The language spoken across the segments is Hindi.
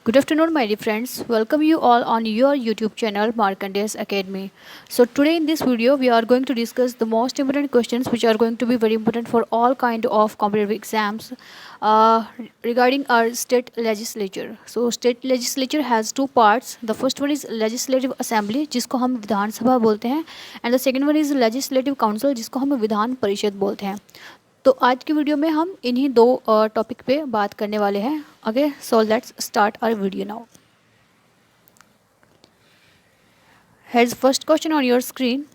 Good afternoon, my dear friends. Welcome you all on your YouTube channel Markandeya's Academy. So today in this video, we are going to discuss the most important questions which are going to be very important for all kind of competitive exams regarding our state legislature. So state legislature has two parts. The first one is legislative assembly, जिसको हम विधान सभा बोलते हैं, and the second one is legislative council, जिसको हम विधान परिषद बोलते हैं. तो आज की वीडियो में हम इन्हीं दो टॉपिक पे बात करने वाले हैं. Okay, so let's start our video now. Here first question on your screen.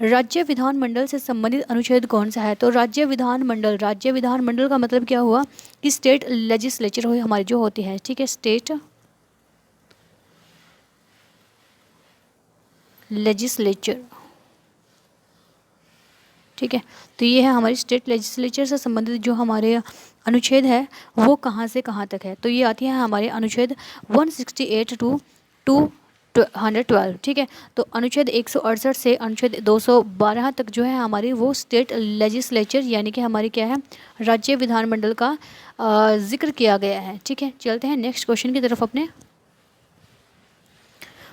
राज्य विधानमंडल से संबंधित अनुच्छेद कौन सा है? तो राज्य विधानमंडल का मतलब क्या हुआ कि स्टेट लेजिस्लेचर हो हमारी जो होती है, ठीक है, स्टेट लेजिस्लेचर, ठीक है. तो ये है हमारी स्टेट लेजिस्लेचर से संबंधित जो हमारे अनुच्छेद है वो कहाँ से कहाँ तक है. तो ये आती है हमारे अनुच्छेद 168 टू 212, ठीक है. तो अनुच्छेद 168 से अनुच्छेद 212 तक जो है हमारी वो स्टेट लेजिस्लेचर यानी कि हमारी क्या है, राज्य विधानमंडल का जिक्र किया गया है, ठीक है. चलते हैं नेक्स्ट क्वेश्चन की तरफ अपने.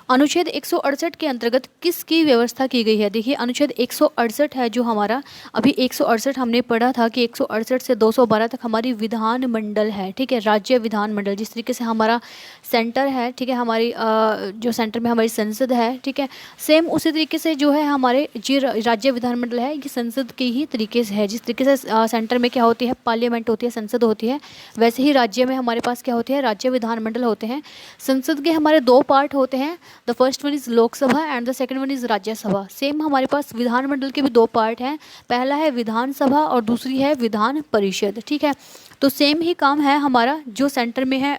अनुच्छेद 168 के अंतर्गत किसकी व्यवस्था की गई है? देखिए अनुच्छेद 168 है जो हमारा, अभी 168 हमने पढ़ा था कि 168 से 212 तक हमारी विधानमंडल है, ठीक है, राज्य विधानमंडल. जिस तरीके से हमारा सेंटर है, ठीक है, हमारी जो सेंटर में हमारी संसद है, ठीक है, सेम उसी तरीके से जो है हमारे जो राज्य विधानमंडल है ये संसद के ही तरीके से है. जिस तरीके से सेंटर में क्या होती है, पार्लियामेंट होती है, संसद होती है, वैसे ही राज्य में हमारे पास क्या होती है, राज्य विधानमंडल होते हैं. संसद के हमारे दो पार्ट होते हैं. The first one is Lok Sabha and the second one is Rajya Sabha. Same हमारे पास विधानमंडल के भी दो पार्ट हैं. पहला है विधानसभा और दूसरी है विधान परिषद, ठीक है. तो सेम ही काम है हमारा, जो सेंटर में है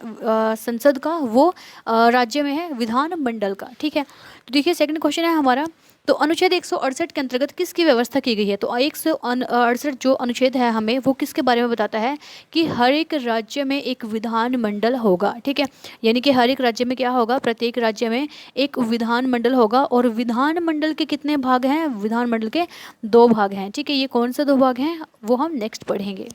संसद का वो राज्य में है विधानमंडल का, ठीक है. तो देखिए सेकंड क्वेश्चन है हमारा. तो अनुच्छेद 168 के अंतर्गत किसकी व्यवस्था की गई है? तो 168 जो अनुच्छेद है हमें वो किसके बारे में बताता है कि हर एक राज्य में एक विधानमंडल होगा, ठीक है. यानी कि हर एक राज्य में क्या होगा, प्रत्येक राज्य में एक विधानमंडल होगा. और विधानमंडल के कितने भाग हैं? विधानमंडल के दो भाग हैं, ठीक है. ये कौन से दो भाग हैं वो हम नेक्स्ट पढ़ेंगे.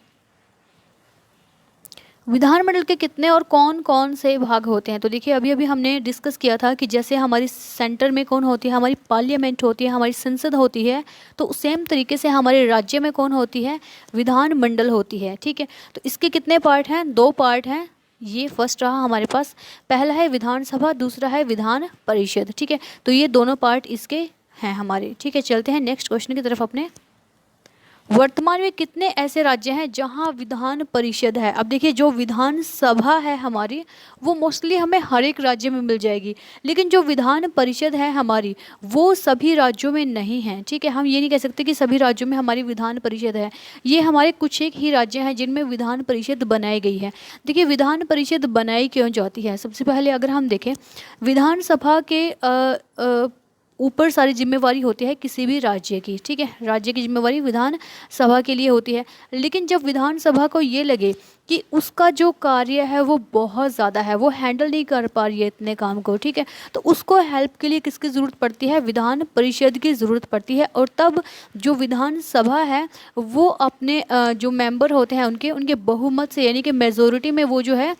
विधानमंडल के कितने और कौन कौन से भाग होते हैं? तो देखिए अभी अभी हमने डिस्कस किया था कि जैसे हमारी सेंटर में कौन होती है, हमारी पार्लियामेंट होती है, हमारी संसद होती है. तो सेम तरीके से हमारे राज्य में कौन होती है, विधानमंडल होती है, ठीक है. तो इसके कितने पार्ट हैं? दो पार्ट हैं. ये फर्स्ट रहा हमारे पास, पहला है विधानसभा, दूसरा है विधान परिषद, ठीक है. तो ये दोनों पार्ट इसके हैं हमारे, ठीक है. चलते हैं नेक्स्ट क्वेश्चन की तरफ अपने. वर्तमान में कितने ऐसे राज्य हैं जहां विधान परिषद है? अब देखिए जो विधान सभा है हमारी वो मोस्टली हमें हर एक राज्य में मिल जाएगी, लेकिन जो विधान परिषद है हमारी वो सभी राज्यों में नहीं है, ठीक है. हम ये नहीं कह सकते कि सभी राज्यों में हमारी विधान परिषद है. ये हमारे कुछ एक ही राज्य हैं जिनमें विधान परिषद बनाई गई है. देखिए विधान परिषद बनाई क्यों जाती है? सबसे पहले अगर हम देखें, विधानसभा के ऊपर सारी जिम्मेवारी होती है किसी भी राज्य की, ठीक है. राज्य की जिम्मेवारी विधान सभा के लिए होती है. लेकिन जब विधानसभा को ये लगे कि उसका जो कार्य है वो बहुत ज़्यादा है, वो हैंडल नहीं कर पा रही है इतने काम को, ठीक है, तो उसको हेल्प के लिए किसकी ज़रूरत पड़ती है? विधान परिषद की ज़रूरत पड़ती है. और तब जो विधान सभा है वो अपने जो मेंबर होते हैं उनके बहुमत से यानी कि मेजोरिटी में वो जो है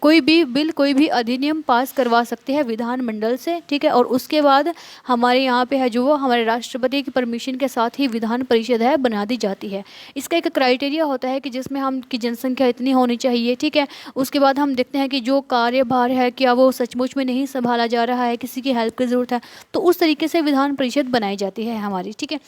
कोई भी बिल, कोई भी अधिनियम पास करवा सकते हैं विधानमंडल से, ठीक है. और उसके बाद हमारे यहाँ पे है जो वो हमारे राष्ट्रपति की परमिशन के साथ ही विधान परिषद है बना दी जाती है. इसका एक क्राइटेरिया होता है कि जिसमें हम की जनसंख्या इतनी होनी चाहिए, ठीक है. उसके बाद हम देखते हैं कि जो कार्यभार है क्या वो सचमुच में नहीं संभाला जा रहा है, किसी की हेल्प की ज़रूरत है, तो उस तरीके से विधान परिषद बनाई जाती है हमारी, ठीक है.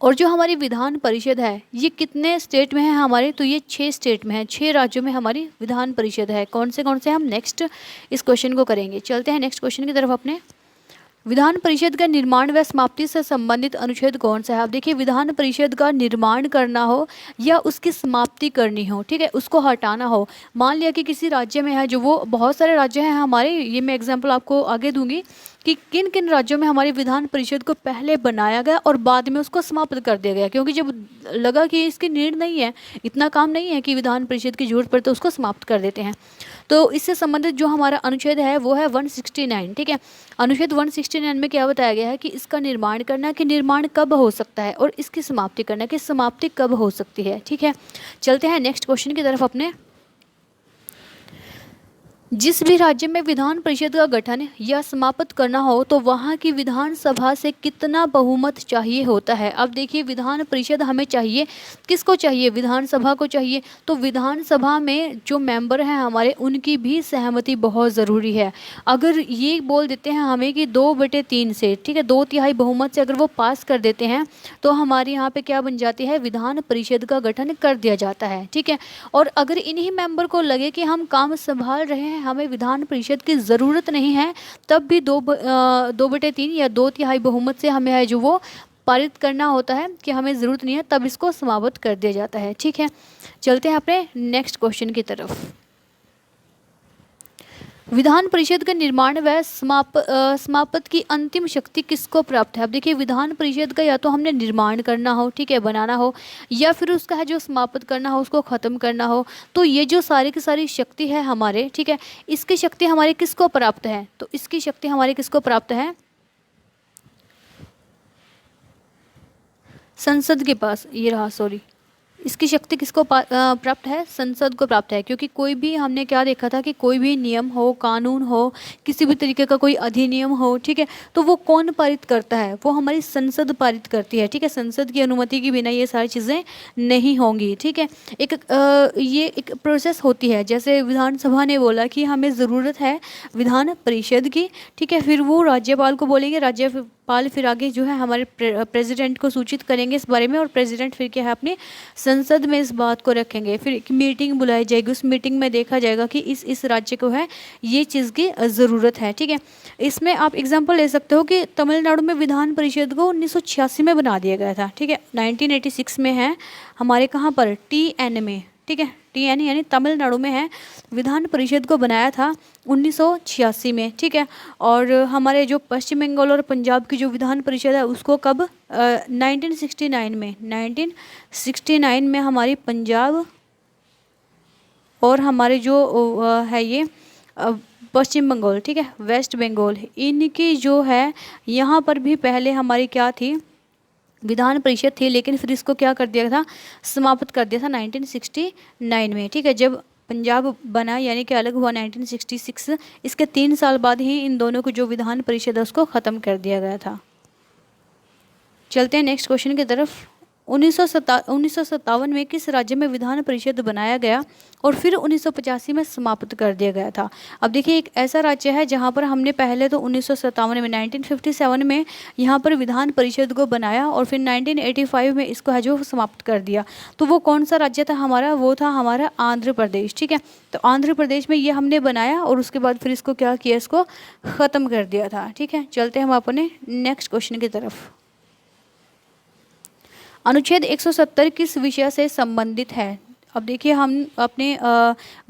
और जो हमारी विधान परिषद है ये कितने स्टेट में है हमारे? तो ये 6 स्टेट में है, 6 राज्यों में हमारी विधान परिषद है. कौन से हम नेक्स्ट इस क्वेश्चन को करेंगे. चलते हैं नेक्स्ट क्वेश्चन की तरफ अपने. विधान परिषद का निर्माण व समाप्ति से संबंधित अनुच्छेद कौन सा है? अब देखिए विधान परिषद का निर्माण करना हो या उसकी समाप्ति करनी हो, ठीक है, उसको हटाना हो. मान लिया कि किसी राज्य में है जो वो, बहुत सारे राज्य हैं हमारे, ये मैं एग्जांपल आपको आगे दूंगी कि किन किन राज्यों में हमारी विधान परिषद को पहले बनाया गया और बाद में उसको समाप्त कर दिया गया, क्योंकि जब लगा कि इसकी नीड नहीं है, इतना काम नहीं है कि विधान परिषद की जरूरत पड़े तो उसको समाप्त कर देते हैं. तो इससे संबंधित जो हमारा अनुच्छेद है वो है 169, ठीक है. अनुच्छेद 169 में क्या बताया गया है कि इसका निर्माण करना, कि निर्माण कब हो सकता है, और इसकी समाप्ति करना, कि समाप्ति कब हो सकती है, ठीक है. चलते हैं नेक्स्ट क्वेश्चन की तरफ अपने. जिस भी राज्य में विधान परिषद का गठन या समाप्त करना हो तो वहाँ की विधानसभा से कितना बहुमत चाहिए होता है। अब देखिए विधान परिषद हमें चाहिए, किसको चाहिए, विधानसभा को चाहिए। तो विधानसभा में जो मेंबर हैं हमारे, उनकी भी सहमति बहुत ज़रूरी है। अगर ये बोल देते हैं हमें कि 2/3 से, ठीक है, 2/3 बहुमत से अगर वो पास कर देते हैं तो हमारे यहाँ पे क्या बन जाती है, विधान परिषद का गठन कर दिया जाता है। ठीक है, और अगर इन्हीं मेंबर को लगे कि हम काम संभाल रहे हैं, हमें विधान परिषद की ज़रूरत नहीं है, तब भी 2/3 या 2/3 बहुमत से हमें है जो वो पारित करना होता है कि हमें ज़रूरत नहीं है, तब इसको समाप्त कर दिया जाता है। ठीक है, चलते हैं अपने नेक्स्ट क्वेश्चन की तरफ। विधान परिषद का निर्माण व समाप्त की अंतिम शक्ति किसको प्राप्त है। अब देखिए विधान परिषद का या तो हमने निर्माण करना हो, ठीक है, बनाना हो, या फिर उसका है जो समाप्त करना हो, उसको ख़त्म करना हो, तो ये जो सारी की सारी शक्ति है हमारे, ठीक है, इसकी शक्ति हमारे किसको प्राप्त है, तो इसकी शक्ति हमारे किसको प्राप्त है, संसद के पास। ये रहा, सॉरी, इसकी शक्ति किसको प्राप्त है, संसद को प्राप्त है। क्योंकि कोई भी हमने क्या देखा था कि कोई भी नियम हो, कानून हो, किसी भी तरीके का कोई अधिनियम हो, ठीक है, तो वो कौन पारित करता है, वो हमारी संसद पारित करती है। ठीक है, संसद की अनुमति के बिना ये सारी चीज़ें नहीं होंगी। ठीक है, ये एक प्रोसेस होती है। जैसे विधानसभा ने बोला कि हमें ज़रूरत है विधान परिषद की, ठीक है, फिर वो राज्यपाल को बोलेंगे, राज्यपाल फिर आगे जो है हमारे प्रेसिडेंट को सूचित करेंगे इस बारे में, और प्रेसिडेंट फिर क्या है अपनी संसद में इस बात को रखेंगे। फिर एक मीटिंग बुलाई जाएगी, उस मीटिंग में देखा जाएगा कि इस राज्य को है ये चीज़ की ज़रूरत है। ठीक है, इसमें आप एग्जांपल ले सकते हो कि तमिलनाडु में विधान परिषद को 1986 में बना दिया गया था। ठीक है, 1986 में है हमारे कहाँ पर, TN में। ठीक है, TN यानी तमिलनाडु में है, विधान परिषद को बनाया था 1986 में। ठीक है, और हमारे जो पश्चिम बंगाल और पंजाब की जो विधान परिषद है उसको कब, 1969 में, 1969 में हमारी पंजाब और हमारे जो है ये पश्चिम बंगाल, ठीक है, वेस्ट बंगाल, इनकी जो है यहाँ पर भी पहले हमारी क्या थी, विधान परिषद थी, लेकिन फिर इसको क्या कर दिया था, समाप्त कर दिया था 1969 में। ठीक है, जब पंजाब बना यानी कि अलग हुआ 1966, इसके 3 साल बाद ही इन दोनों को जो विधान परिषद है उसको ख़त्म कर दिया गया था। चलते हैं नेक्स्ट क्वेश्चन की तरफ। 1957 में किस राज्य में विधान परिषद बनाया गया और फिर 1985 में समाप्त कर दिया गया था। अब देखिए एक ऐसा राज्य है जहां पर हमने पहले तो 1957 में 1957 में यहाँ पर विधान परिषद को बनाया और फिर 1985 में इसको है जो समाप्त कर दिया। तो वो कौन सा राज्य था हमारा, वो था हमारा आंध्र प्रदेश। ठीक है, तो आंध्र प्रदेश में ये हमने बनाया और उसके बाद फिर इसको क्या किया, इसको ख़त्म कर दिया था। ठीक है, चलते हैं हम अपने नेक्स्ट क्वेश्चन की तरफ। अनुच्छेद 170 किस विषय से संबंधित है। अब देखिए हम अपने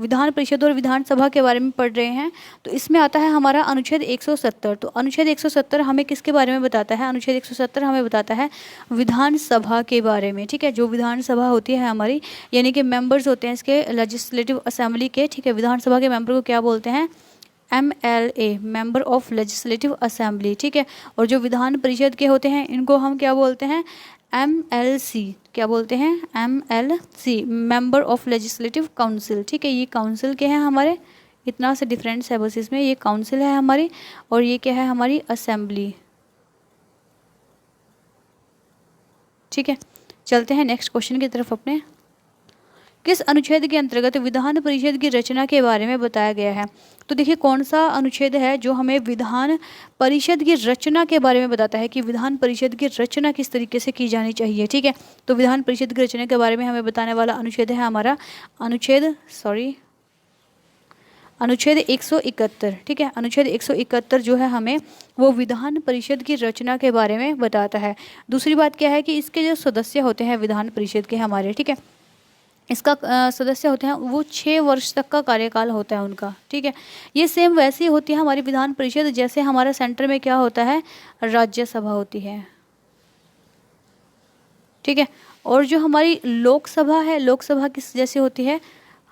विधान परिषद और विधानसभा के बारे में पढ़ रहे हैं, तो इसमें आता है हमारा अनुच्छेद 170। तो अनुच्छेद 170 हमें किसके बारे में बताता है, अनुच्छेद 170 हमें बताता है विधानसभा के बारे में। ठीक है, जो विधानसभा होती है हमारी, यानी कि मेंबर्स होते हैं इसके लेजिस्लेटिव असेंबली के। ठीक है, विधानसभा के मेंबर को क्या बोलते हैं, MLA, member of legislative assembly. ठीक है, और जो विधान परिषद के होते हैं इनको हम क्या बोलते हैं, MLC। क्या बोलते हैं, MLC, member of legislative council. ठीक है, ये काउंसिल के हैं हमारे, इतना से डिफरेंस है बस इसमें, ये काउंसिल है हमारी और ये क्या है हमारी असेंबली। ठीक है, चलते हैं नेक्स्ट क्वेश्चन की तरफ अपने। किस अनुच्छेद के अंतर्गत विधान परिषद की रचना के बारे में बताया गया है। तो देखिए कौन सा अनुच्छेद है जो हमें विधान परिषद की रचना के बारे में बताता है कि विधान परिषद की रचना किस तरीके से की जानी चाहिए। ठीक है, तो विधान परिषद की रचना के बारे में हमें बताने वाला अनुच्छेद है हमारा अनुच्छेद 171। ठीक है, अनुच्छेद 171 जो है हमें वो विधान परिषद की रचना के बारे में बताता है। दूसरी बात क्या है कि इसके जो सदस्य होते हैं विधान परिषद के हमारे, ठीक है, इसका सदस्य होते हैं वो 6 वर्ष तक का कार्यकाल होता है उनका। ठीक है, ये सेम वैसी होती है हमारी विधान परिषद जैसे हमारा सेंटर में क्या होता है, राज्यसभा होती है। ठीक है, और जो हमारी लोकसभा है, लोकसभा किस जैसी होती है,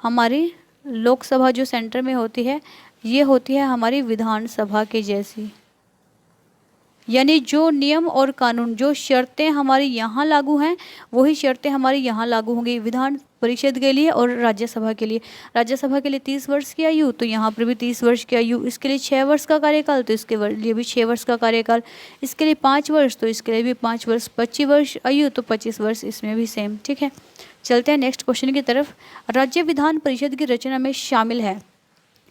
हमारी लोकसभा जो सेंटर में होती है ये होती है हमारी विधानसभा के जैसी। यानी जो नियम और कानून, जो शर्तें हमारी यहाँ लागू हैं वही शर्तें हमारी यहाँ लागू होंगी विधान परिषद के लिए और राज्यसभा के लिए। राज्यसभा के लिए 30 वर्ष की आयु, तो यहाँ पर भी 30 वर्ष की आयु। इसके लिए 6 वर्ष का कार्यकाल, तो इसके लिए भी 6 वर्ष का कार्यकाल। इसके लिए 5 वर्ष, तो इसके लिए भी 5 वर्ष। 25 वर्ष आयु, तो 25 वर्ष इसमें भी सेम। ठीक है, चलते हैं नेक्स्ट क्वेश्चन की तरफ। राज्य विधान परिषद की रचना में शामिल है।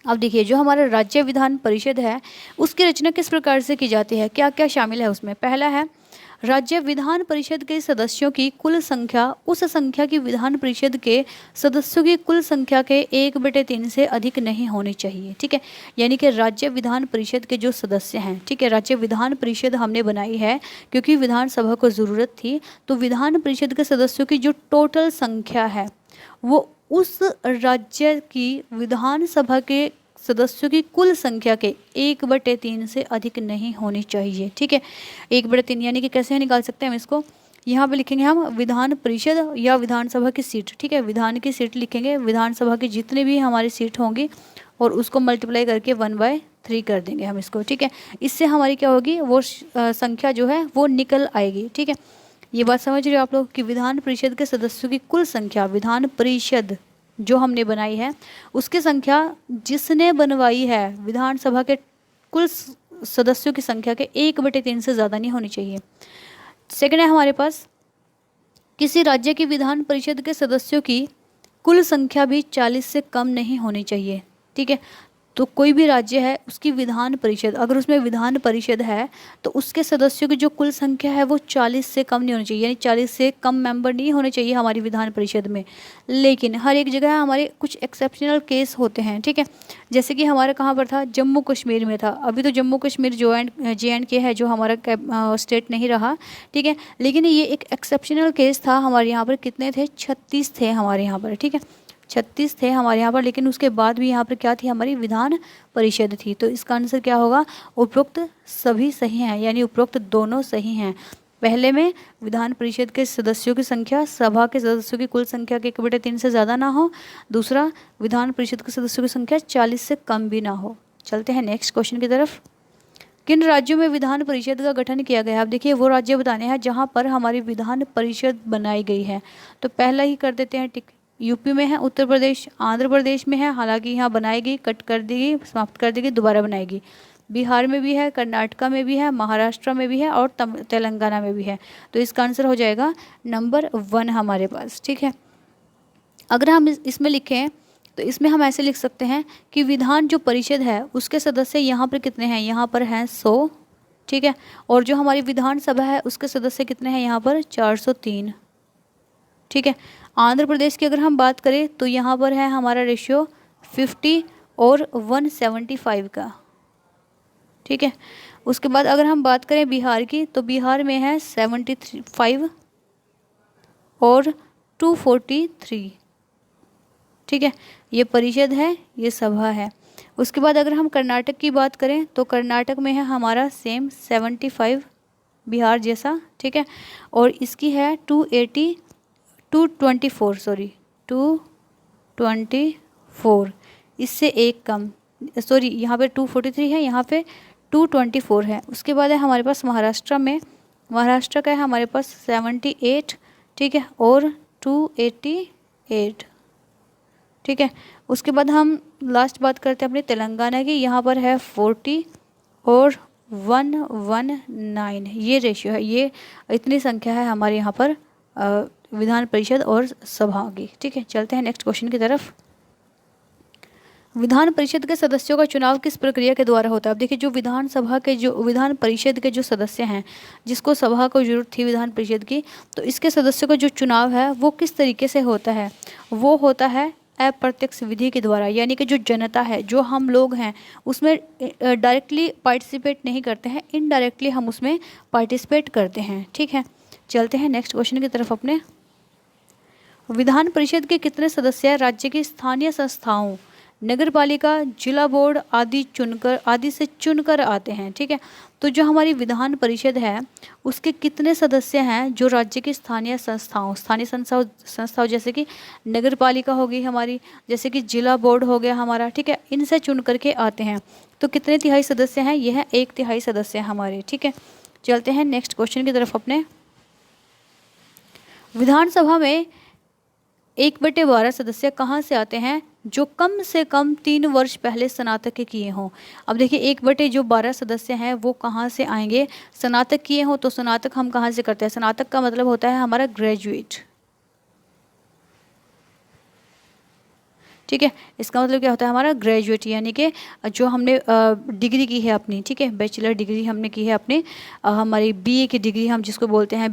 अब देखिए, जो हमारा राज्य विधान परिषद है उसकी रचना किस प्रकार से की जाती है, क्या क्या शामिल है उसमें। पहला है, राज्य विधान परिषद के सदस्यों की कुल संख्या उस संख्या की विधान परिषद के सदस्यों की कुल संख्या के 1/3 से अधिक नहीं होनी चाहिए। ठीक है, यानी कि राज्य विधान परिषद के जो सदस्य हैं, ठीक है, राज्य विधान परिषद हमने बनाई है क्योंकि विधानसभा को ज़रूरत थी, तो विधान परिषद के सदस्यों की जो टोटल संख्या है वो उस राज्य की विधानसभा के सदस्यों की कुल संख्या के 1/3 से अधिक नहीं होनी चाहिए। ठीक है, 1/3 यानी कि कैसे निकाल सकते हैं हम इसको, यहाँ पे लिखेंगे हम विधान परिषद या विधानसभा की सीट। ठीक है, विधान की सीट लिखेंगे, विधानसभा की जितने भी हमारी सीट होंगी और उसको मल्टीप्लाई करके 1/3 कर देंगे हम इसको। ठीक है, इससे हमारी क्या होगी, वो संख्या जो है वो निकल आएगी। ठीक है, ये बात समझ रहे हो आप लोग कि विधान परिषद के सदस्यों की कुल संख्या, विधान परिषद जो हमने बनाई है उसकी संख्या जिसने बनवाई है विधानसभा के कुल सदस्यों की संख्या के 1/3 से ज़्यादा नहीं होनी चाहिए। सेकंड है हमारे पास, किसी राज्य की विधान परिषद के सदस्यों की कुल संख्या भी 40 से कम नहीं होनी चाहिए। ठीक है, तो कोई भी राज्य है उसकी विधान परिषद, अगर उसमें विधान परिषद है तो उसके सदस्यों की जो कुल संख्या है वो 40 से कम नहीं होनी चाहिए, यानी 40 से कम मेंबर नहीं होने चाहिए हमारी विधान परिषद में। लेकिन हर एक जगह हमारे कुछ एक्सेप्शनल केस होते हैं। ठीक है, जैसे कि हमारा कहाँ पर था, जम्मू कश्मीर में था। अभी तो जम्मू कश्मीर JNK है जो हमारा स्टेट नहीं रहा। ठीक है, लेकिन ये एक एक्सेप्शनल केस था। हमारे यहाँ पर कितने थे, 36 थे हमारे यहाँ पर। ठीक है, 36 थे हमारे यहाँ पर, लेकिन उसके बाद भी यहाँ पर क्या थी, हमारी विधान परिषद थी। तो इसका आंसर क्या होगा, उपरोक्त सभी सही हैं, यानी उपरोक्त दोनों सही हैं। पहले में विधान परिषद के सदस्यों की संख्या सभा के सदस्यों की कुल संख्या के 1/3 से ज़्यादा ना हो। दूसरा, विधान परिषद के सदस्यों की संख्या 40 से कम भी ना हो। चलते हैं नेक्स्ट क्वेश्चन की तरफ। किन राज्यों में विधान परिषद का गठन किया गया है। अब देखिए, वो राज्य बताने हैं जहाँ पर हमारी विधान परिषद बनाई गई है। तो पहला ही कर देते हैं टिक, यूपी में है, उत्तर प्रदेश, आंध्र प्रदेश में है, हालांकि यहाँ बनाएगी, कट कर देगी, समाप्त कर देगी, दोबारा बनाएगी। बिहार में भी है, कर्नाटका में भी है, महाराष्ट्र में भी है और तेलंगाना में भी है। तो इसका आंसर हो जाएगा नंबर 1 हमारे पास। ठीक है, अगर हम इसमें लिखें तो इसमें हम ऐसे लिख सकते हैं कि विधान जो परिषद है उसके सदस्य यहाँ पर कितने हैं, यहाँ पर हैं 100। ठीक है, और जो हमारी विधानसभा है उसके सदस्य कितने हैं, यहाँ पर 403। ठीक है, आंध्र प्रदेश की अगर हम बात करें तो यहाँ पर है हमारा रेशियो 50 और 175 का। ठीक है, उसके बाद अगर हम बात करें बिहार की तो बिहार में है 75 और 243। ठीक है, ये परिषद है, ये सभा है। उसके बाद अगर हम कर्नाटक की बात करें तो कर्नाटक में है हमारा सेम 75 बिहार जैसा। ठीक है, और इसकी है 224, इससे एक कम, सॉरी यहाँ पे 243 है, यहाँ पे 224 है। उसके बाद है हमारे पास महाराष्ट्र में, महाराष्ट्र का है हमारे पास 78। ठीक है, और 288। ठीक है, उसके बाद हम लास्ट बात करते हैं अपने तेलंगाना की, यहाँ पर है 40 और 119। ये रेशियो है, ये इतनी संख्या है हमारे यहाँ पर विधान परिषद और सभा की। ठीक है, चलते हैं नेक्स्ट क्वेश्चन की तरफ। विधान परिषद के सदस्यों का चुनाव किस प्रक्रिया के द्वारा होता है। अब देखिए, जो विधान परिषद के जो सदस्य हैं, जिसको सभा को जरूरत थी विधान परिषद की, तो इसके सदस्यों का जो चुनाव है वो किस तरीके से होता है, वो होता है अप्रत्यक्ष विधि के द्वारा। यानी कि जो जनता है, जो हम लोग हैं, उसमें डायरेक्टली पार्टिसिपेट नहीं करते हैं, इनडायरेक्टली हम उसमें पार्टिसिपेट करते हैं। ठीक है, चलते हैं नेक्स्ट क्वेश्चन की तरफ अपने। विधान परिषद के कितने सदस्य राज्य की स्थानीय संस्थाओं, नगर पालिका, जिला बोर्ड आदि से चुनकर आते हैं। ठीक है, तो जो हमारी विधान परिषद है उसके कितने सदस्य हैं जो राज्य की स्थानीय संस्थाओं जैसे कि नगर पालिका होगी हमारी, जैसे कि जिला बोर्ड हो गया हमारा। ठीक है, इनसे चुन करके आते हैं। तो कितने तिहाई सदस्य हैं, यह है 1/3 सदस्य हैं हमारे। ठीक है, चलते हैं नेक्स्ट क्वेश्चन की तरफ अपने। विधानसभा में 1/12 सदस्य कहाँ से आते हैं जो कम से कम 3 वर्ष पहले स्नातक के किए हों। अब देखिए 1/12 सदस्य हैं वो कहाँ से आएंगे, स्नातक किए हों। तो स्नातक हम कहाँ से करते हैं, स्नातक का मतलब होता है हमारा ग्रेजुएट, ठीक है। इसका मतलब क्या होता है हमारा ग्रेजुएट, यानी कि जो हमने डिग्री की है अपनी, ठीक है, बैचलर डिग्री हमने की है अपनी, हमारी बीए की डिग्री हम जिसको बोलते हैं,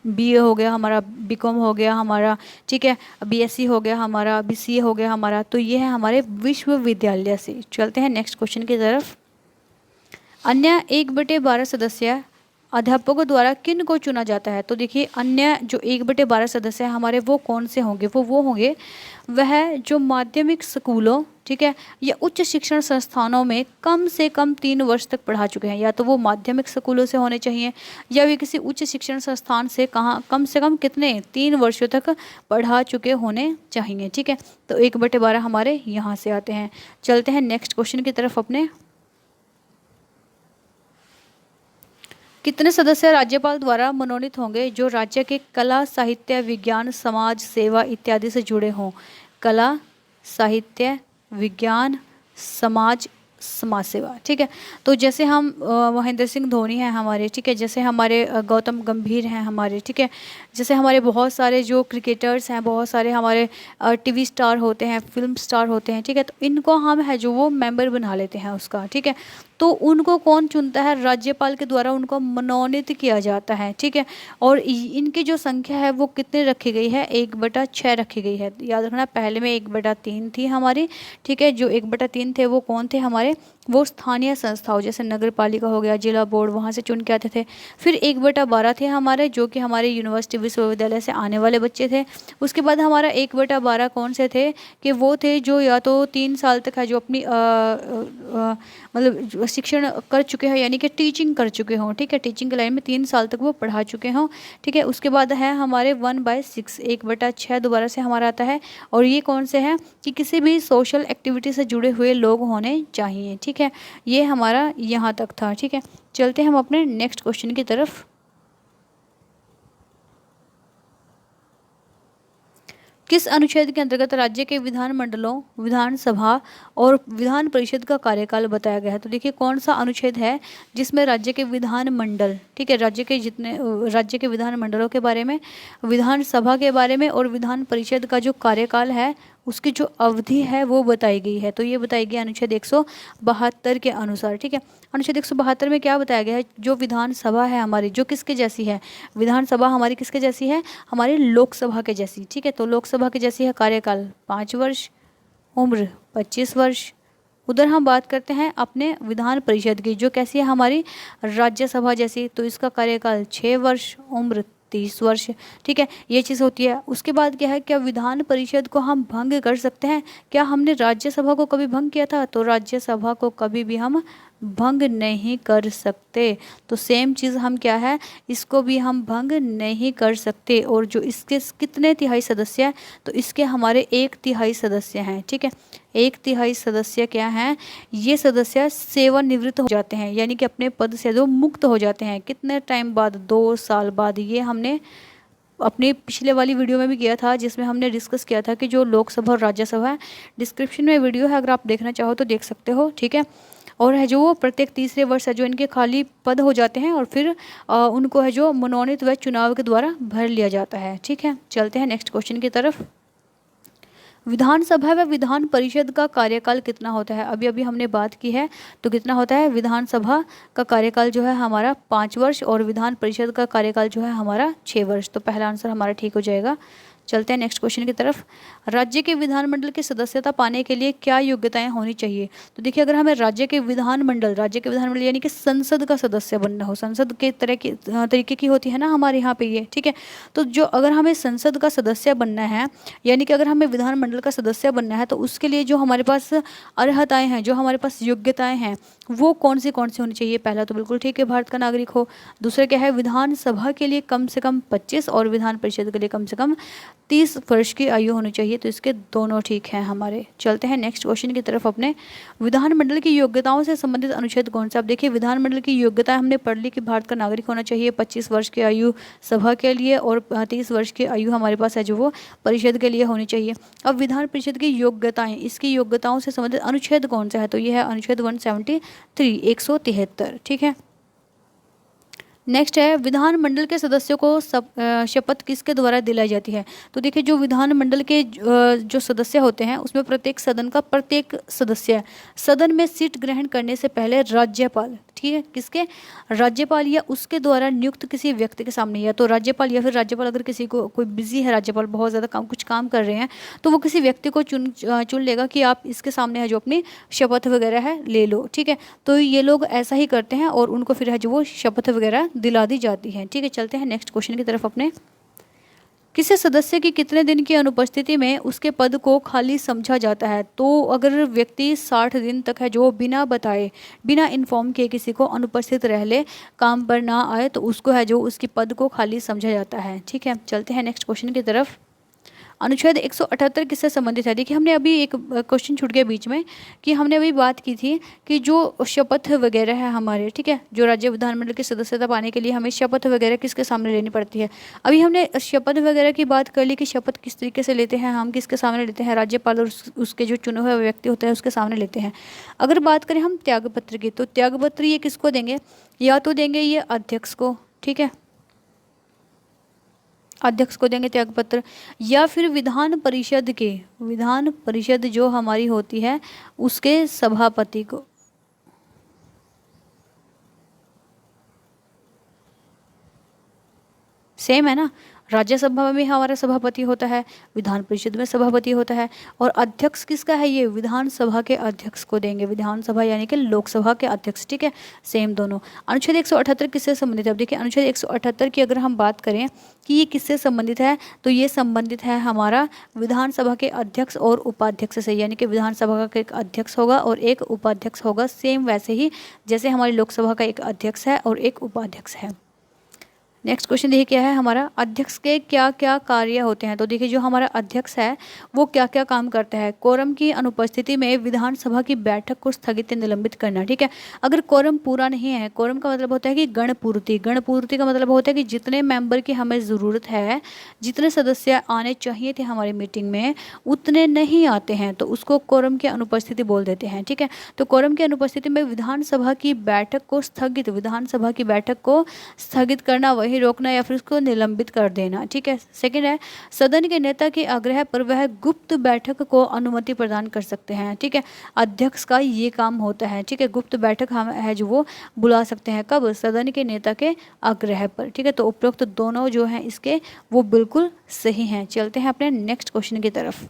बीए हो गया हमारा, बीकॉम हो गया हमारा, ठीक है, बीएससी हो गया हमारा, बीसीए हो गया हमारा। तो ये है हमारे विश्वविद्यालय से। चलते हैं नेक्स्ट क्वेश्चन की तरफ। अन्य 1/12 सदस्य अध्यापकों द्वारा किन को चुना जाता है। तो देखिए अन्य जो 1/12 सदस्य हैं हमारे वो कौन से होंगे, वो होंगे वह जो माध्यमिक स्कूलों, ठीक है, या उच्च शिक्षण संस्थानों में कम से कम 3 वर्ष तक पढ़ा चुके हैं। या तो वो माध्यमिक स्कूलों से होने चाहिए या वे किसी उच्च शिक्षण संस्थान से कम से कम कितने 3 वर्षों तक पढ़ा चुके होने चाहिए, ठीक है। तो 1/12 हमारे यहाँ से आते हैं। चलते हैं नेक्स्ट क्वेश्चन की तरफ अपने। कितने सदस्य राज्यपाल द्वारा मनोनीत होंगे जो राज्य के कला, साहित्य, विज्ञान, समाज सेवा इत्यादि से जुड़े हों। कला, साहित्य, विज्ञान, समाज सेवा, ठीक है। तो जैसे हम महेंद्र सिंह धोनी हैं हमारे, ठीक है, जैसे हमारे गौतम गंभीर हैं हमारे, ठीक है, जैसे हमारे बहुत सारे जो क्रिकेटर्स हैं, बहुत सारे हमारे टीवी स्टार होते हैं, फिल्म स्टार होते हैं, ठीक है। तो इनको हम है जो वो मेंबर बना लेते हैं उसका, ठीक है। तो उनको कौन चुनता है, राज्यपाल के द्वारा उनको मनोनीत किया जाता है, ठीक है। और इनकी जो संख्या है वो कितने रखी गई है, 1/6 रखी गई है। याद रखना पहले में 1/3 थी हमारी, ठीक है। जो 1/3 थे वो कौन थे हमारे, वो स्थानीय संस्थाओं जैसे नगर पालिका हो गया, जिला बोर्ड, वहाँ से चुन के आते थे। फिर 1/12 थे हमारे जो कि हमारे यूनिवर्सिटी विश्वविद्यालय से आने वाले बच्चे थे। उसके बाद हमारा 1/12 कौन से थे कि वो थे जो या तो 3 साल तक है जो अपनी मतलब शिक्षण कर चुके हों, यानी कि टीचिंग कर चुके हों, ठीक है, टीचिंग के लाइन में 3 साल तक वो पढ़ा चुके हों, ठीक है। उसके बाद है हमारे 1/6, 1/6 दोबारा से हमारा आता है। और ये कौन से हैं कि किसी भी सोशल एक्टिविटी से जुड़े हुए लोग होने चाहिए, ठीक है। ये हमारा यहाँ तक था, ठीक है। चलते हैं हम अपने नेक्स्ट क्वेश्चन की तरफ। किस अनुच्छेद के अंतर्गत राज्य के विधानमंडलों, विधानसभा और विधान परिषद का कार्यकाल बताया गया है। तो देखिए कौन सा अनुच्छेद है जिसमें राज्य के विधानमंडल, ठीक है, राज्य के विधानमंडलों के बारे में, विधानसभा के बारे में और विधान परिषद का जो कार्यकाल है उसकी जो अवधि है वो बताई गई है। तो ये बताई गई अनुच्छेद 172 के अनुसार, ठीक है। अनुच्छेद 172 में क्या बताया गया है, जो विधानसभा है हमारी जो किसके जैसी है, विधानसभा हमारी किसके जैसी है, हमारी लोकसभा के जैसी, ठीक है। तो लोकसभा के जैसी है, कार्यकाल 5 वर्ष, उम्र 25 वर्ष। उधर हम बात करते हैं अपने विधान परिषद की जो कैसी है हमारी राज्यसभा जैसी, तो इसका कार्यकाल 6 वर्ष, उम्र 30 वर्ष, ठीक है। ये चीज़ होती है। उसके बाद क्या है, क्या विधान परिषद को हम भंग कर सकते हैं, क्या हमने राज्यसभा को कभी भंग किया था, तो राज्यसभा को कभी भी हम भंग नहीं कर सकते। तो सेम चीज़ हम क्या है, इसको भी हम भंग नहीं कर सकते। और जो इसके कितने तिहाई सदस्य हैं, तो इसके हमारे 1/3 सदस्य हैं, ठीक है। 1/3 सदस्य क्या हैं, ये सदस्य सेवानिवृत्त हो जाते हैं, यानी कि अपने पद से जो मुक्त हो जाते हैं। कितने टाइम बाद, 2 साल बाद। ये हमने अपनी पिछले वाली वीडियो में भी किया था जिसमें हमने डिस्कस किया था कि जो लोकसभा और राज्यसभा है। डिस्क्रिप्शन में वीडियो है, अगर आप देखना चाहो तो देख सकते हो, ठीक है। और है जो वो प्रत्येक तीसरे वर्ष है जो इनके खाली पद हो जाते हैं और फिर उनको है जो मनोनीत व चुनाव के द्वारा भर लिया जाता है, ठीक है। चलते हैं नेक्स्ट क्वेश्चन की तरफ। विधानसभा व विधान परिषद का कार्यकाल कितना होता है, अभी अभी हमने बात की है। तो कितना होता है, विधानसभा का कार्यकाल जो है हमारा 5 वर्ष और विधान परिषद का कार्यकाल जो है हमारा 6 वर्ष। तो पहला आंसर हमारा ठीक हो जाएगा। चलते हैं नेक्स्ट क्वेश्चन की तरफ। राज्य के विधानमंडल की सदस्यता पाने के लिए क्या योग्यताएं होनी चाहिए। तो देखिए अगर हमें राज्य के विधानमंडल यानी कि संसद का सदस्य बनना हो, संसद के तरीके की होती है ना हमारे यहाँ पे ये, ठीक है। तो जो अगर हमें संसद का सदस्य बनना है, यानी कि अगर हमें विधानमंडल का सदस्य बनना है, तो उसके लिए जो हमारे पास अर्हताएँ हैं, जो हमारे पास योग्यताएँ हैं, वो कौन सी होनी चाहिए। पहला तो बिल्कुल ठीक है, भारत का नागरिक हो। दूसरा क्या है, विधानसभा के लिए कम से कम 25 और विधान परिषद के लिए कम से कम 30 वर्ष की आयु होनी चाहिए। तो इसके दोनों ठीक हैं हमारे। चलते हैं नेक्स्ट क्वेश्चन की तरफ अपने। विधानमंडल की योग्यताओं से संबंधित अनुच्छेद कौन सा? अब देखिए विधानमंडल की योग्यता हमने पढ़ ली कि भारत का नागरिक होना चाहिए, 25 वर्ष की आयु सभा के लिए और 30 वर्ष की आयु हमारे पास है जो वो परिषद के लिए होनी चाहिए। अब विधान परिषद की योग्यताएं, इसकी योग्यताओं से संबंधित अनुच्छेद कौन सा है? तो ये है अनुच्छेद 173, 173। ठीक है। नेक्स्ट है विधानमंडल के सदस्यों को शपथ किसके द्वारा दिलाई जाती है? तो देखिए जो विधानमंडल के जो सदस्य होते हैं उसमें प्रत्येक सदन का प्रत्येक सदस्य सदन में सीट ग्रहण करने से पहले राज्यपाल, ठीक है, किसके? राज्यपाल या उसके द्वारा नियुक्त किसी व्यक्ति के सामने, या तो राज्यपाल या फिर राज्यपाल अगर किसी को कोई बिजी है, राज्यपाल बहुत ज़्यादा कुछ काम कर रहे हैं तो वो किसी व्यक्ति को चुन लेगा कि आप इसके सामने है जो अपनी शपथ वगैरह है ले लो। ठीक है, तो ये लोग ऐसा ही करते हैं और उनको फिर है जो वो शपथ वगैरह दिला दी जाती है। ठीक है, चलते हैं नेक्स्ट क्वेश्चन की तरफ अपने। किसी सदस्य की कितने दिन की अनुपस्थिति में उसके पद को खाली समझा जाता है? तो अगर व्यक्ति 60 दिन तक है जो बिना बताए, बिना इन्फॉर्म किए किसी को अनुपस्थित रह ले, काम पर ना आए, तो उसको है जो उसकी पद को खाली समझा जाता है। ठीक है, चलते हैं नेक्स्ट क्वेश्चन की तरफ। अनुच्छेद 178 किससे संबंधित है? देखिए हमने अभी एक क्वेश्चन छूट गया बीच में कि हमने अभी बात की थी कि जो शपथ वगैरह है हमारे, ठीक है, जो राज्य विधानमंडल की सदस्यता पाने के लिए हमें शपथ वगैरह किसके सामने लेनी पड़ती है। अभी हमने शपथ वगैरह की बात कर ली कि शपथ किस तरीके से लेते हैं, हम किसके सामने लेते हैं, राज्यपाल और उसके जो चुने हुए व्यक्ति होते हैं उसके सामने लेते हैं। अगर बात करें हम त्यागपत्र की, तो त्यागपत्र ये किसको देंगे? या तो देंगे ये अध्यक्ष को, ठीक है, अध्यक्ष को देंगे त्यागपत्र, या फिर विधान परिषद के, विधान परिषद जो हमारी होती है उसके सभापति को। सेम है ना, राज्यसभा में हमारा सभापति होता है, विधान परिषद में सभापति होता है, और अध्यक्ष किसका है? ये विधानसभा के अध्यक्ष को देंगे, विधानसभा यानी कि लोकसभा के अध्यक्ष। ठीक है, सेम दोनों। अनुच्छेद 178 किससे संबंधित है? अब देखिए अनुच्छेद 178 की अगर हम बात करें कि ये किससे संबंधित है, तो ये संबंधित है हमारा विधानसभा के अध्यक्ष और उपाध्यक्ष से, यानी कि विधानसभा का एक अध्यक्ष होगा और एक उपाध्यक्ष होगा, सेम वैसे ही जैसे हमारी लोकसभा का एक अध्यक्ष है और एक उपाध्यक्ष है। नेक्स्ट क्वेश्चन देखिए क्या है हमारा, अध्यक्ष के क्या क्या कार्य होते हैं? तो देखिए जो हमारा अध्यक्ष है वो क्या क्या काम करता है। कोरम की अनुपस्थिति में विधानसभा की बैठक को स्थगित निलंबित करना। ठीक है, अगर कोरम पूरा नहीं है, कोरम का मतलब होता है कि गणपूर्ति, गणपूर्ति का मतलब होता है कि जितने मेंबर की हमें ज़रूरत है, जितने सदस्य आने चाहिए थे हमारी मीटिंग में उतने नहीं आते हैं, तो उसको कोरम की अनुपस्थिति बोल देते हैं। ठीक है, तो कोरम की अनुपस्थिति में विधानसभा की बैठक को स्थगित, विधानसभा की बैठक को स्थगित करना, वही रोकना या फिर उसको निलंबित कर देना। ठीक है, सेकंड है सदन के नेता के आग्रह पर वह गुप्त बैठक को अनुमति प्रदान कर सकते हैं। ठीक है, अध्यक्ष का ये काम होता है। ठीक है, गुप्त बैठक हम है जो वो बुला सकते हैं, कब? सदन के नेता के आग्रह पर। ठीक है, तो उपरोक्त दोनों जो हैं इसके वो बिल्कुल सही हैं। चलते हैं अपने नेक्स्ट क्वेश्चन की तरफ।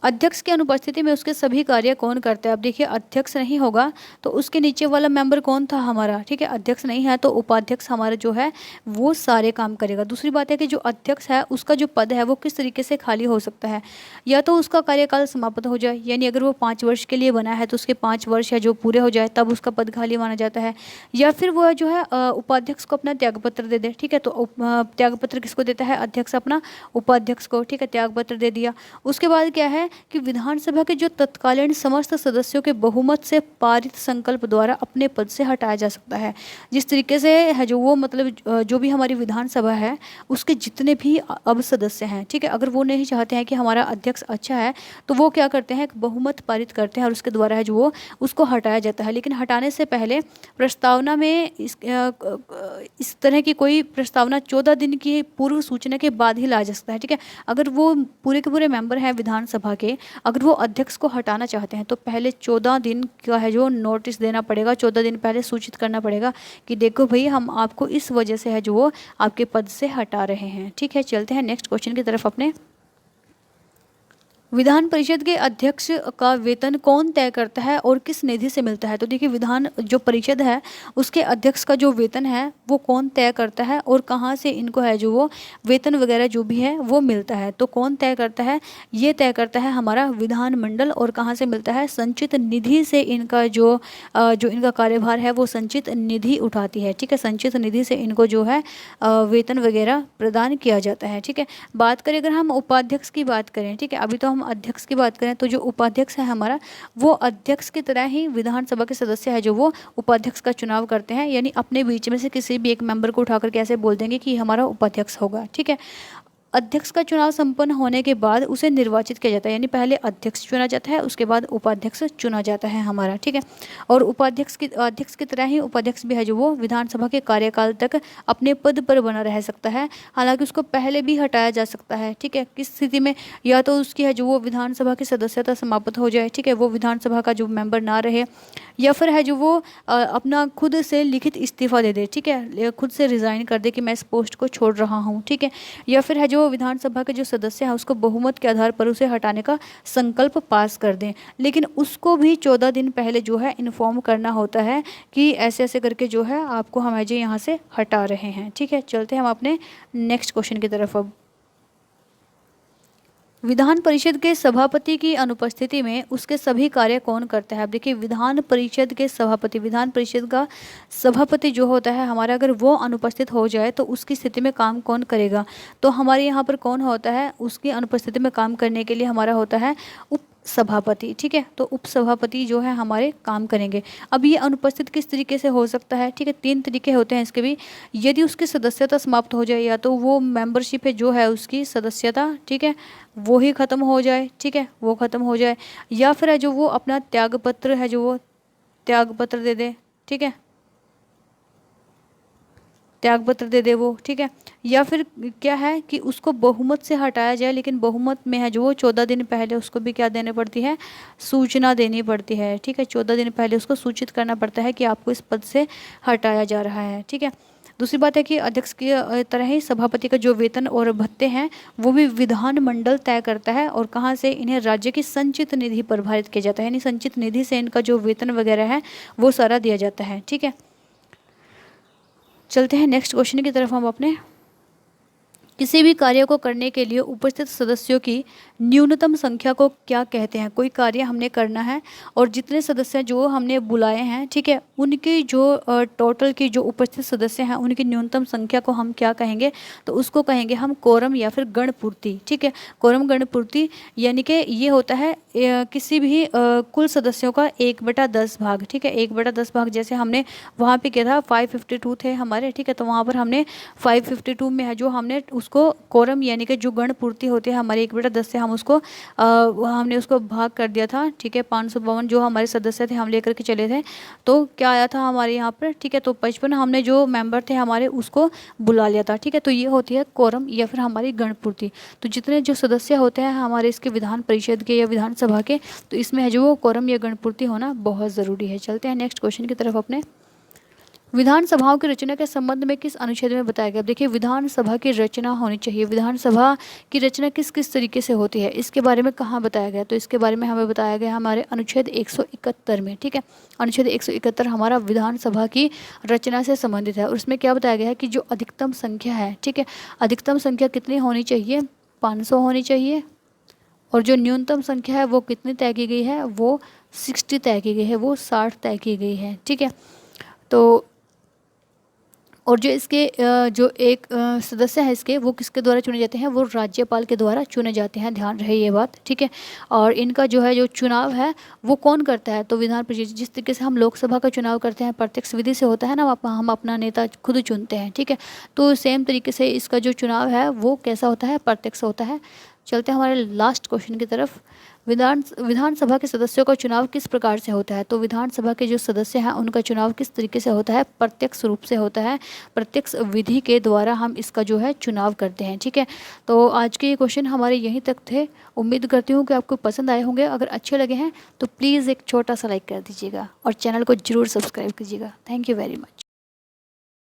अध्यक्ष की अनुपस्थिति में उसके सभी कार्य कौन करता है? अब देखिए अध्यक्ष नहीं होगा तो उसके नीचे वाला मेंबर कौन था हमारा? ठीक है, अध्यक्ष नहीं है तो उपाध्यक्ष हमारा जो है वो सारे काम करेगा। दूसरी बात है कि जो अध्यक्ष है उसका जो पद है वो किस तरीके से खाली हो सकता है, या तो उसका कार्यकाल समाप्त हो जाए, यानी अगर वो 5 वर्ष के लिए बना है तो उसके 5 वर्ष है जो पूरे हो जाए तब उसका पद खाली माना जाता है, या फिर वो जो है उपाध्यक्ष को अपना त्यागपत्र दे दे। ठीक है, तो त्यागपत्र किसको देता है? अध्यक्ष अपना उपाध्यक्ष को। ठीक है, त्यागपत्र दे दिया। उसके बाद क्या है कि विधानसभा के जो तत्कालीन समस्त सदस्यों के बहुमत से पारित संकल्प द्वारा अपने पद से हटाया जा सकता है। जिस तरीके से है जो वो मतलब जो भी हमारी विधानसभा है उसके जितने भी अब सदस्य हैं, ठीक है, अगर वो नहीं चाहते हैं कि हमारा अध्यक्ष अच्छा है तो वो क्या करते हैं, बहुमत पारित करते हैं और उसके द्वारा है जो वो उसको हटाया जाता है। लेकिन हटाने से पहले प्रस्तावना में इस तरह की कोई प्रस्तावना 14 दिन की पूर्व सूचना के बाद ही ला जा सकता है। ठीक है, अगर वो पूरे के पूरे मेंबर हैं विधानसभा के, अगर वो अध्यक्ष को हटाना चाहते हैं तो पहले 14 दिन का है जो नोटिस देना पड़ेगा, 14 दिन पहले सूचित करना पड़ेगा कि देखो भाई हम आपको इस वजह से है जो वो आपके पद से हटा रहे हैं। ठीक है, चलते हैं नेक्स्ट क्वेश्चन की तरफ अपने। विधान परिषद के अध्यक्ष का वेतन कौन तय करता है और किस निधि से मिलता है? तो देखिए, विधान जो परिषद है उसके अध्यक्ष का जो वेतन है वो कौन तय करता है और कहाँ से इनको है जो वो वेतन वगैरह जो भी है वो मिलता है? तो कौन तय करता है? ये तय करता है हमारा विधानमंडल। और कहाँ से मिलता है? संचित निधि से इनका जो इनका कार्यभार है वो संचित निधि उठाती है। ठीक है, संचित निधि से इनको जो है वेतन वगैरह प्रदान किया जाता है। ठीक है, बात करें अगर हम उपाध्यक्ष की बात करें, ठीक है, अभी तो हम अध्यक्ष की बात करें, तो जो उपाध्यक्ष है हमारा वो अध्यक्ष की तरह ही विधानसभा के सदस्य है जो वो उपाध्यक्ष का चुनाव करते हैं। यानी अपने बीच में से किसी भी एक मेंबर को उठाकर के ऐसे बोल देंगे कि हमारा उपाध्यक्ष होगा। ठीक है, अध्यक्ष का चुनाव संपन्न होने के बाद उसे निर्वाचित किया जाता है। यानी पहले अध्यक्ष चुना जाता है, उसके बाद उपाध्यक्ष चुना जाता है हमारा। ठीक है, और अध्यक्ष की तरह ही उपाध्यक्ष भी है जो वो विधानसभा के कार्यकाल तक अपने पद पर बना रह सकता है। हालांकि उसको पहले भी हटाया जा सकता है। ठीक है, किस स्थिति में? या तो उसकी है जो वो विधानसभा की सदस्यता समाप्त हो जाए, ठीक है, वो विधानसभा का जो मेंबर ना रहे, या फिर है जो वो अपना खुद से लिखित इस्तीफा दे दे। ठीक है, खुद से रिज़ाइन कर दे कि मैं इस पोस्ट को छोड़ रहा हूँ। ठीक है, या फिर है जो विधानसभा के जो सदस्य हैं उसको बहुमत के आधार पर उसे हटाने का संकल्प पास कर दें। लेकिन उसको भी 14 दिन पहले जो है इन्फॉर्म करना होता है कि ऐसे ऐसे करके जो है आपको हम जो यहाँ से हटा रहे हैं। ठीक है, चलते हैं हम अपने नेक्स्ट क्वेश्चन की तरफ। अब विधान परिषद के सभापति की अनुपस्थिति में उसके सभी कार्य कौन करता है? अब देखिए, विधान परिषद के सभापति, विधान परिषद का सभापति जो होता है हमारा, अगर वो अनुपस्थित हो जाए तो उसकी स्थिति में काम कौन करेगा? तो हमारे यहाँ पर कौन होता है? उसकी अनुपस्थिति में काम करने के लिए हमारा होता है उप सभापति। ठीक है, तो उप सभापति जो है हमारे काम करेंगे। अब ये अनुपस्थित किस तरीके से हो सकता है? ठीक है, 3 तरीके होते हैं इसके भी। यदि उसकी सदस्यता समाप्त हो जाए, या तो वो मेंबरशिप है जो है उसकी सदस्यता, ठीक है, वो ही ख़त्म हो जाए। ठीक है, वो ख़त्म हो जाए, या फिर है जो वो अपना त्यागपत्र है जो वो त्यागपत्र दे दे। ठीक है, त्यागपत्र दे दे वो। ठीक है, या फिर क्या है कि उसको बहुमत से हटाया जाए, लेकिन बहुमत में है जो वो 14 दिन पहले उसको भी क्या देनी पड़ती है? सूचना देनी पड़ती है। ठीक है, 14 दिन पहले उसको सूचित करना पड़ता है कि आपको इस पद से हटाया जा रहा है। ठीक है, दूसरी बात है कि अध्यक्ष की तरह ही सभापति का जो वेतन और भत्ते हैं वो भी विधानमंडल तय करता है। और कहाँ से? इन्हें राज्य की संचित निधि प्रभारित किया जाता है। यानी संचित निधि से इनका जो वेतन वगैरह है वो सारा दिया जाता है। ठीक है, चलते हैं नेक्स्ट क्वेश्चन की तरफ हम अपने। किसी भी कार्य को करने के लिए उपस्थित सदस्यों की न्यूनतम संख्या को क्या कहते हैं? कोई कार्य हमने करना है और जितने सदस्य जो हमने बुलाए हैं, ठीक है, उनकी जो टोटल की जो उपस्थित सदस्य हैं उनकी न्यूनतम संख्या को हम क्या कहेंगे? तो उसको कहेंगे हम कोरम या फिर गणपूर्ति। ठीक है, कोरम गणपूर्ति यानी कि ये होता है किसी भी कुल सदस्यों का 1/10 भाग। ठीक है, 1/10 भाग। जैसे हमने वहाँ पे किया था 552 थे हमारे। ठीक है, तो वहाँ पर हमने 552 में है जो हमने उसको कोरम यानी कि जो गणपूर्ति होती है हमारे 1/10 से हम उसको हमने उसको भाग कर दिया था। ठीक है, 552 जो हमारे सदस्य थे हम लेकर के चले थे, तो क्या आया था हमारे यहाँ पर? ठीक है, तो 55 हमने जो मेंबर थे हमारे उसको बुला लिया था। ठीक है, तो ये होती है कोरम या फिर हमारी गणपूर्ति। तो जितने जो सदस्य होते हैं हमारे इसके विधान परिषद के या विधानसभा के, तो इसमें है जो वो कोरम या गणपूर्ति होना बहुत ज़रूरी है। चलते हैं नेक्स्ट क्वेश्चन की तरफ अपने। विधानसभाओं की रचना के संबंध में किस अनुच्छेद में बताया गया? अब देखिए, विधानसभा की रचना होनी चाहिए। विधानसभा की रचना किस किस तरीके से होती है इसके बारे में कहाँ बताया गया? तो इसके बारे में हमें बताया गया हमारे अनुच्छेद 171 में। ठीक है, अनुच्छेद 171 हमारा विधानसभा की रचना से संबंधित है। और उसमें क्या बताया गया है कि जो अधिकतम संख्या है, ठीक है, अधिकतम संख्या कितनी होनी चाहिए? 500 होनी चाहिए। और जो न्यूनतम संख्या है वो कितनी तय की गई है? वो 60 तय की गई है, वो 60 तय की गई है। ठीक है, तो और जो इसके जो एक सदस्य है इसके, वो किसके द्वारा चुने जाते हैं? वो राज्यपाल के द्वारा चुने जाते हैं। ध्यान रहे ये बात। ठीक है, और इनका जो है जो चुनाव है वो कौन करता है? तो विधान परिषद। जिस तरीके से हम लोकसभा का चुनाव करते हैं प्रत्यक्ष विधि से होता है ना, हम अपना नेता खुद चुनते हैं। ठीक है, तो सेम तरीके से इसका जो चुनाव है वो कैसा होता है? प्रत्यक्ष होता है। चलते हैं हमारे लास्ट क्वेश्चन की तरफ। विधानसभा के सदस्यों का चुनाव किस प्रकार से होता है? तो विधानसभा के जो सदस्य हैं उनका चुनाव किस तरीके से होता है? प्रत्यक्ष रूप से होता है। प्रत्यक्ष विधि के द्वारा हम इसका जो है चुनाव करते हैं। ठीक है, तो आज के ये क्वेश्चन हमारे यहीं तक थे। उम्मीद करती हूँ कि आपको पसंद आए होंगे। अगर अच्छे लगे हैं तो प्लीज़ एक छोटा सा लाइक कर दीजिएगा और चैनल को ज़रूर सब्सक्राइब कीजिएगा। Thank you very much.